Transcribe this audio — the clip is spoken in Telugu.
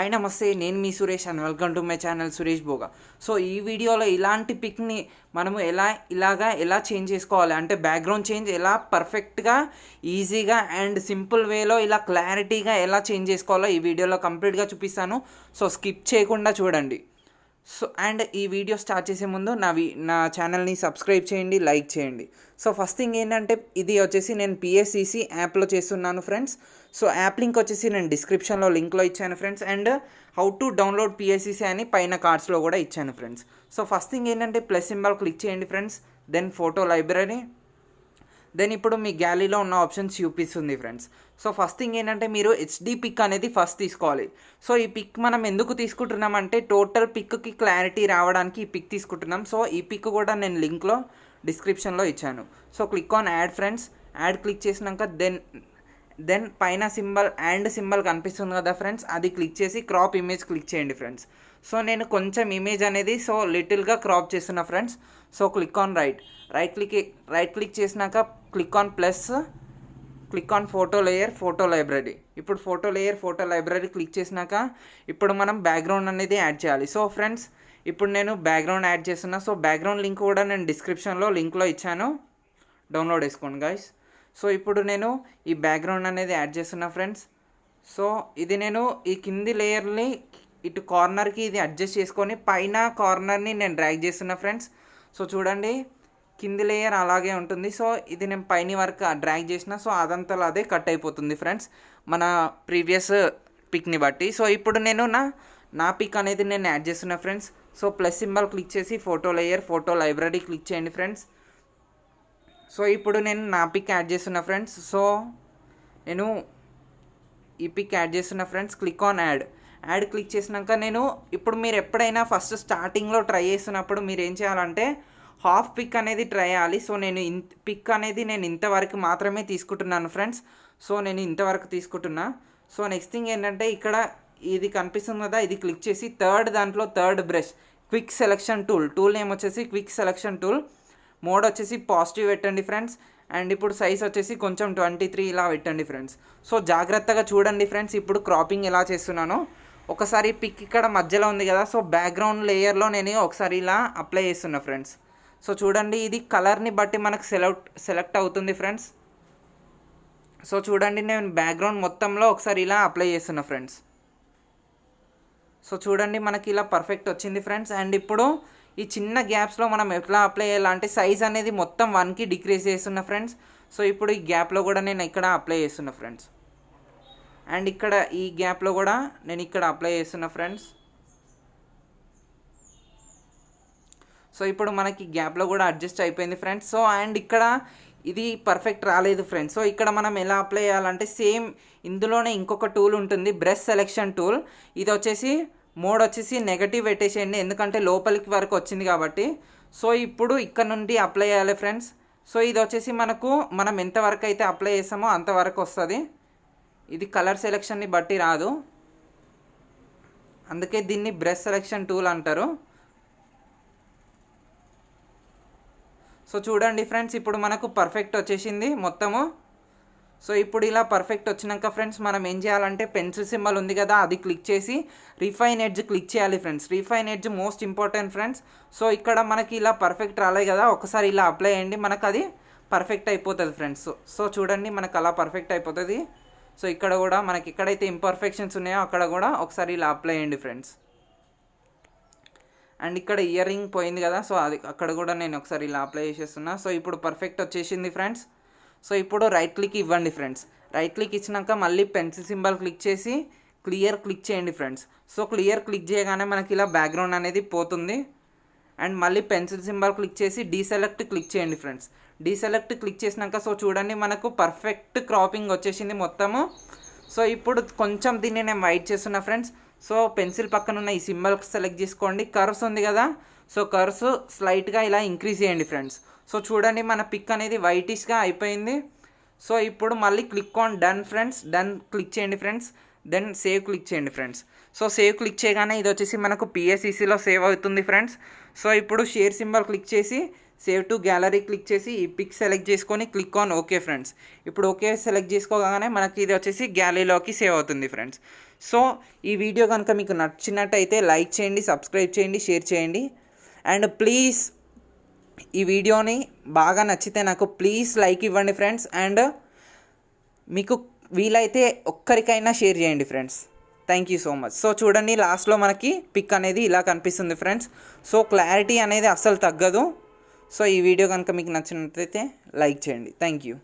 హాయ్ నమస్తే, నేను మీ Suresh and welcome to my channel Suresh Bhoga. So ఈ వీడియోలో ఇలాంటి పిక్ని మనము ఎలా చేంజ్ చేసుకోవాలి అంటే బ్యాక్గ్రౌండ్ చేంజ్ ఎలా పర్ఫెక్ట్గా ఈజీగా అండ్ సింపుల్ వేలో ఇలా క్లారిటీగా ఎలా చేంజ్ చేసుకోవాలో ఈ వీడియోలో కంప్లీట్గా చూపిస్తాను. సో స్కిప్ చేయకుండా చూడండి. సో అండ్ ఈ వీడియో స్టార్ట్ చేసే ముందు నా ఛానల్ని సబ్స్క్రైబ్ చేయండి, లైక్ చేయండి. సో ఫస్ట్ థింగ్ ఏంటంటే ఇది వచ్చేసి నేను పిఎస్సిసి యాప్లో చేస్తున్నాను ఫ్రెండ్స్. సో యాప్ లింక్ వచ్చేసి నేను డిస్క్రిప్షన్లో లింక్లో ఇచ్చాను friends. And how to download PSCC అని పైన కార్డ్స్లో కూడా ఇచ్చాను ఫ్రెండ్స్. సో ఫస్ట్ థింగ్ ఏంటంటే ప్లస్ సింబల్ క్లిక్ చేయండి friends. Then photo library. Then ఇప్పుడు మీ గ్యాలరీలో ఉన్న ఆప్షన్స్ చూపిస్తుంది ఫ్రెండ్స్. సో ఫస్ట్ థింగ్ ఏంటంటే మీరు హెచ్డి పిక్ అనేది ఫస్ట్ తీసుకోవాలి. సో ఈ పిక్ మనం ఎందుకు తీసుకుంటున్నామంటే టోటల్ పిక్కి క్లారిటీ రావడానికి ఈ పిక్ తీసుకుంటున్నాం. సో ఈ పిక్ కూడా నేను లింక్లో డిస్క్రిప్షన్లో ఇచ్చాను. So click on add friends. Add click చేసినాక దెన్ పైన సింబల్ కనిపిస్తుంది కదా ఫ్రెండ్స్, అది క్లిక్ చేసి క్రాప్ ఇమేజ్ క్లిక్ చేయండి ఫ్రెండ్స్. సో నేను కొంచెం ఇమేజ్ అనేది లిటిల్గా క్రాప్ చేస్తున్నా friends. So click on right click చేసినాక click on plus, click on photo layer, photo library. ఇప్పుడు ఫోటో లైబ్రరీ క్లిక్ చేసినాక ఇప్పుడు మనం బ్యాక్గ్రౌండ్ అనేది యాడ్ చేయాలి. సో ఫ్రెండ్స్ ఇప్పుడు నేను బ్యాక్గ్రౌండ్ యాడ్ చేస్తున్నా. సో బ్యాక్గ్రౌండ్ లింక్ కూడా నేను డిస్క్రిప్షన్లో లింక్లో ఇచ్చాను, డౌన్లోడ్ చేసుకోండి గైస్. సో ఇప్పుడు నేను ఈ బ్యాక్గ్రౌండ్ అనేది యాడ్ చేస్తున్నా ఫ్రెండ్స్. సో ఇది నేను ఈ కింది లేయర్ని ఇటు కార్నర్కి ఇది అడ్జస్ట్ చేసుకొని పైన కార్నర్ని నేను డ్రాగ్ చేస్తున్నా ఫ్రెండ్స్. సో చూడండి కింది లేయర్ అలాగే ఉంటుంది. సో ఇది నేను పైన వరకు డ్రాగ్ చేసిన, సో అదంతా అదే కట్ అయిపోతుంది ఫ్రెండ్స్ మన ప్రీవియస్ పిక్ని బట్టి. సో ఇప్పుడు నేను నా పిక్ అనేది నేను యాడ్ చేస్తున్నా friends. So plus symbol click చేసి photo layer, photo library click చేయండి ఫ్రెండ్స్. సో ఇప్పుడు నేను నా పిక్ యాడ్ చేస్తున్నా ఫ్రెండ్స్. సో నేను ఈ పిక్ యాడ్ చేస్తున్నా friends. Click on add click చేసినాక ఇప్పుడు మీరు ఎప్పుడైనా ఫస్ట్ స్టార్టింగ్లో ట్రై చేస్తున్నప్పుడు మీరు ఏం చేయాలంటే హాఫ్ పిక్ అనేది ట్రై చేయాలి. సో నేను పిక్ అనేది నేను ఇంతవరకు మాత్రమే తీసుకుంటున్నాను ఫ్రెండ్స్. సో నేను ఇంతవరకు తీసుకుంటున్నా. సో నెక్స్ట్ థింగ్ ఏంటంటే ఇక్కడ ఇది కనిపిస్తుంది కదా, ఇది క్లిక్ చేసి third brush quick selection tool name వచ్చేసి క్విక్ సెలెక్షన్ టూల్, మోడ్ వచ్చేసి పాజిటివ్ పెట్టండి ఫ్రెండ్స్. అండ్ ఇప్పుడు సైజ్ వచ్చేసి కొంచెం 23 ఇలా పెట్టండి ఫ్రెండ్స్. సో జాగ్రత్తగా చూడండి ఫ్రెండ్స్ ఇప్పుడు క్రాపింగ్ ఎలా చేస్తున్నానో. ఒకసారి పిక్ ఇక్కడ మధ్యలో ఉంది కదా, సో బ్యాక్గ్రౌండ్ లేయర్లో నేను ఒకసారి ఇలా అప్లై చేస్తున్నా ఫ్రెండ్స్. సో చూడండి ఇది కలర్ని బట్టి మనకు సెలెక్ట్ అవుతుంది ఫ్రెండ్స్. సో చూడండి నేను బ్యాక్గ్రౌండ్ మొత్తంలో ఒకసారి ఇలా అప్లై చేస్తున్నా ఫ్రెండ్స్. సో చూడండి మనకి ఇలా పర్ఫెక్ట్ వచ్చింది ఫ్రెండ్స్. అండ్ ఇప్పుడు ఈ చిన్న గ్యాప్స్లో మనం ఎట్లా అప్లై చేయాలంటే సైజ్ అనేది మొత్తం 1కి డిక్రీజ్ చేస్తున్నా ఫ్రెండ్స్. సో ఇప్పుడు ఈ గ్యాప్లో కూడా నేను ఇక్కడ అప్లై చేస్తున్నా ఫ్రెండ్స్. అండ్ ఇక్కడ ఈ గ్యాప్లో కూడా నేను ఇక్కడ అప్లై చేస్తున్నా ఫ్రెండ్స్. సో ఇప్పుడు మనకి గ్యాప్లో కూడా అడ్జస్ట్ అయిపోయింది ఫ్రెండ్స్. సో అండ్ ఇక్కడ ఇది పర్ఫెక్ట్ రాలేదు ఫ్రెండ్స్. సో ఇక్కడ మనం ఎలా అప్లై చేయాలంటే సేమ్ ఇందులోనే ఇంకొక టూల్ ఉంటుంది, బ్రష్ సెలెక్షన్ టూల్. ఇది వచ్చేసి మోడ్ వచ్చేసి నెగటివ్ పెట్టేసేయండి, ఎందుకంటే లోపలికి వరకు వచ్చింది కాబట్టి. సో ఇప్పుడు ఇక్కడ నుండి అప్లై చేయాలి ఫ్రెండ్స్. సో ఇది వచ్చేసి మనం ఎంతవరకు అయితే అప్లై చేస్తామో అంతవరకు వస్తుంది. ఇది కలర్ సెలెక్షన్ని బట్టి రాదు, అందుకే దీన్ని బ్రష్ సెలెక్షన్ టూల్ అంటారు. సో చూడండి ఫ్రెండ్స్ ఇప్పుడు మనకు పర్ఫెక్ట్ వచ్చేసింది మొత్తము. సో ఇప్పుడు ఇలా పర్ఫెక్ట్ వచ్చినాక ఫ్రెండ్స్ మనం ఏం చేయాలంటే పెన్సిల్ సింబల్ ఉంది కదా, అది క్లిక్ చేసి రిఫైన్ ఎడ్జ్ క్లిక్ చేయాలి friends. Refine edge most important friends. So ఇక్కడ మనకి ఇలా పర్ఫెక్ట్ రాలేదు కదా, ఒకసారి ఇలా అప్లై చేయండి, మనకు అది పర్ఫెక్ట్ అయిపోతుంది ఫ్రెండ్స్. సో చూడండి మనకు అలా పర్ఫెక్ట్ అయిపోతుంది. సో ఇక్కడ కూడా మనకి ఎక్కడైతే ఇంపర్ఫెక్షన్స్ ఉన్నాయో అక్కడ కూడా ఒకసారి ఇలా అప్లై చేయండి ఫ్రెండ్స్. అండ్ ఇక్కడ ఇయర్ రింగ్ పోయింది కదా, సో అది అక్కడ కూడా నేను ఒకసారి ఇలా అప్లై చేసేస్తున్నా. సో ఇప్పుడు పర్ఫెక్ట్ వచ్చేసింది ఫ్రెండ్స్. సో ఇప్పుడు రైట్ క్లిక్ ఇవ్వండి ఫ్రెండ్స్. రైట్ క్లిక్ ఇచ్చినాక మళ్ళీ పెన్సిల్ సింబల్ క్లిక్ చేసి క్లియర్ క్లిక్ చేయండి ఫ్రెండ్స్. సో క్లియర్ క్లిక్ చేయగానే మనకి ఇలా బ్యాక్గ్రౌండ్ అనేది పోతుంది. అండ్ మళ్ళీ పెన్సిల్ సింబల్ క్లిక్ చేసి డీసెలెక్ట్ క్లిక్ చేయండి ఫ్రెండ్స్. డీసెలెక్ట్ క్లిక్ చేసినాక సో చూడండి మనకు పర్ఫెక్ట్ క్రాపింగ్ వచ్చేసింది మొత్తము. సో ఇప్పుడు కొంచెం దీన్ని నేను వైట్ చేస్తున్నా ఫ్రెండ్స్. సో పెన్సిల్ పక్కన ఉన్న ఈ సింబల్ సెలెక్ట్ చేసుకోండి, కర్వ్స్ ఉంది కదా, సో కర్వ్స్ స్లైట్గా ఇలా ఇంక్రీజ్ చేయండి ఫ్రెండ్స్. సో చూడండి మన పిక్ అనేది వైటిష్గా అయిపోయింది. సో ఇప్పుడు మళ్ళీ click on done friends. Done click చేయండి ఫ్రెండ్స్. దెన్ సేవ్ క్లిక్ చేయండి ఫ్రెండ్స్. సో సేవ్ క్లిక్ చేయగానే ఇది వచ్చేసి మనకు పిఎస్సిసిలో సేవ్ అవుతుంది ఫ్రెండ్స్. సో ఇప్పుడు షేర్ సింబల్ క్లిక్ చేసి సేవ్ టు గ్యాలరీ క్లిక్ చేసి ఈ పిక్ సెలెక్ట్ చేసుకొని క్లిక్ ఆన్ ఓకే ఫ్రెండ్స్. ఇప్పుడు ఓకే సెలెక్ట్ చేసుకోగానే మనకి ఇది వచ్చేసి గ్యాలరీలోకి సేవ్ అవుతుంది ఫ్రెండ్స్. సో ఈ వీడియో కనుక మీకు నచ్చినట్టయితే లైక్ చేయండి, సబ్స్క్రైబ్ చేయండి, షేర్ చేయండి. అండ్ ప్లీజ్ ఈ వీడియోని బాగా నచ్చితే నాకు ప్లీజ్ లైక్ ఇవ్వండి ఫ్రెండ్స్. అండ్ మీకు వీలైతే ఒక్కరికైనా షేర్ చేయండి friends. Thank you so much. So చూడండి, లాస్ట్లో మనకి పిక్ అనేది ఇలా కనిపిస్తుంది ఫ్రెండ్స్. సో క్లారిటీ అనేది అస్సలు తగ్గదు. సో ఈ వీడియో కనుక మీకు నచ్చినట్లయితే లైక్ చేయండి. Thank you.